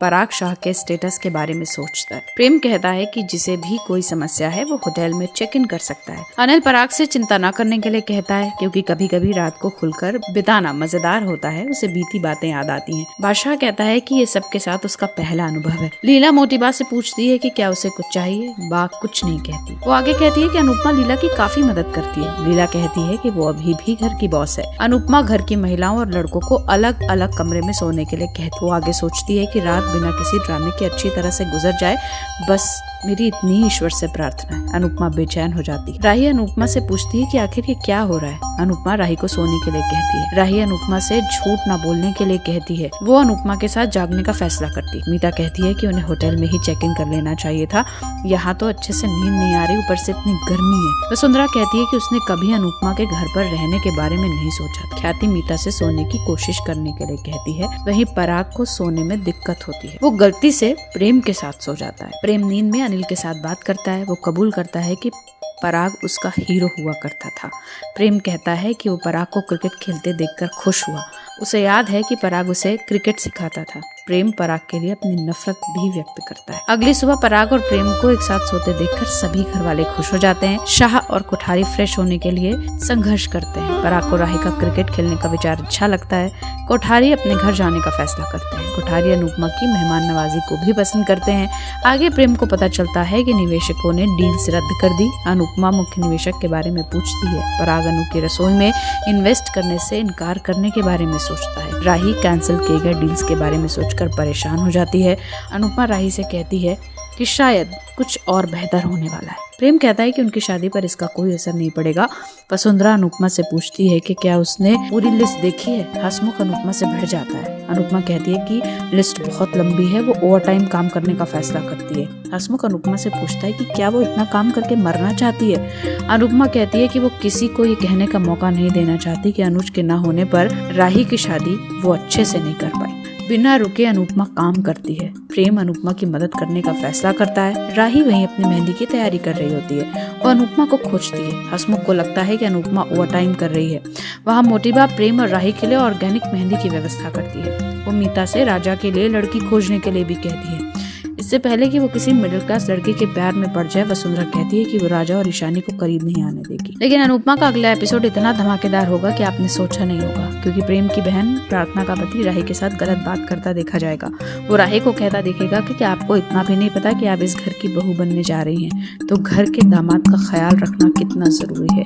पराग शाह के स्टेटस के बारे में सोचता है। प्रेम कहता है कि जिसे भी कोई समस्या है वो होटल में चेक इन कर सकता है। अनिल पराग से चिंता न करने के लिए कहता है क्योंकि कभी कभी रात को खुलकर बिताना मजेदार होता है, उसे बीती बातें याद आती हैं। बादशाह कहता है कि ये सबके साथ उसका पहला अनुभव है। लीला मोटी बा से पूछती है कि क्या उसे कुछ चाहिए। बा कुछ नहीं कहती। वो आगे कहती है कि अनुपमा लीला की काफी मदद करती है। लीला कहती है कि वो अभी भी घर की बॉस है। अनुपमा घर की महिलाओं और लड़कों को अलग अलग कमरे में सोने के लिए कहती। वो आगे सोचती है कि रात बिना किसी ड्रामे के अच्छी तरह से गुजर जाए, बस मेरी इतनी ही ईश्वर से प्रार्थना है। अनुपमा बेचैन हो जाती है। राही अनुपमा से पूछती है कि आखिर ये क्या हो रहा है। अनुपमा राही को सोने के लिए कहती है। राही अनुपमा से झूठ न बोलने के लिए कहती है। वो अनुपमा के साथ जागने का फैसला करती है। मीता कहती है कि उन्हें होटल में ही चेक इन कर लेना चाहिए था, यहाँ तो अच्छे से नींद नहीं आ रही, ऊपर से इतनी गर्मी है। वसुंधरा कहती है कि उसने कभी अनुपमा के घर पर रहने के बारे में नहीं सोचा। ख्याति मीता से सोने की कोशिश करने के लिए कहती है। वहीं पराग को सोने में दिक्कत होती है। वो गलती से प्रेम के साथ सो जाता है। प्रेम नींद में अनिल के साथ बात करता है। वो कबूल करता है कि पराग उसका हीरो हुआ करता था। प्रेम कहता है कि वो पराग को क्रिकेट खेलते देखकर खुश हुआ। उसे याद है कि पराग उसे क्रिकेट सिखाता था। प्रेम पराग के लिए अपनी नफरत भी व्यक्त करता है। अगली सुबह पराग और प्रेम को एक साथ सोते देखकर सभी घर वाले खुश हो जाते हैं। शाह और कोठारी फ्रेश होने के लिए संघर्ष करते हैं। पराग को राही का क्रिकेट खेलने का विचार अच्छा लगता है। कोठारी अपने घर जाने का फैसला करते हैं। कोठारी अनुपमा की मेहमान नवाजी को भी पसंद करते हैं। आगे प्रेम को पता चलता है कि निवेशकों ने डील्स रद्द कर दी। अनुपमा मुख्य निवेशक के बारे में पूछती है। पराग अनु की रसोई में इन्वेस्ट करने से इनकार करने के बारे में सोचता है। राही कैंसिल किए गए डील्स के बारे में सोचकर परेशान हो जाती है। अनुपमा राही से कहती है कि शायद कुछ और बेहतर होने वाला है। प्रेम कहता है कि उनकी शादी पर इसका कोई असर नहीं पड़ेगा। वसुंधरा अनुपमा से पूछती है कि क्या उसने पूरी लिस्ट देखी है। हसमुख अनुपमा से भिड़ जाता है। अनुपमा कहती है कि लिस्ट बहुत लंबी है। वो ओवर टाइम काम करने का फैसला करती है। हसमुख अनुपमा से पूछता है कि क्या वो इतना काम करके मरना चाहती है। अनुपमा कहती है कि वो किसी को ये कहने का मौका नहीं देना चाहती कि अनुज के न होने पर राही की शादी वो अच्छे से नहीं कर पाई। बिना रुके अनुपमा काम करती है। प्रेम अनुपमा की मदद करने का फैसला करता है। राही वहीं अपनी मेहंदी की तैयारी कर रही होती है। वो अनुपमा को खोजती है। हसमुख को लगता है कि अनुपमा ओवर टाइम कर रही है। वहाँ मोटीबा प्रेम और राही के लिए ऑर्गेनिक मेहंदी की व्यवस्था करती है। वो मीता से राजा के लिए लड़की खोजने के लिए भी कहती है। इससे पहले कि वो किसी मिडिल क्लास लड़के के प्यार में पड़ जाए, वसुंधरा कहती है कि वो राजा और ईशानी को करीब नहीं आने देगी। लेकिन अनुपमा का अगला एपिसोड इतना धमाकेदार होगा कि आपने सोचा नहीं होगा, क्योंकि प्रेम की बहन प्रार्थना का पति राही के साथ गलत बात करता देखा जाएगा। वो राही को कहता दिखेगा कि आपको इतना भी नहीं पता कि आप इस घर की बहू बनने जा रही हैं, तो घर के दामाद का ख्याल रखना कितना जरूरी है।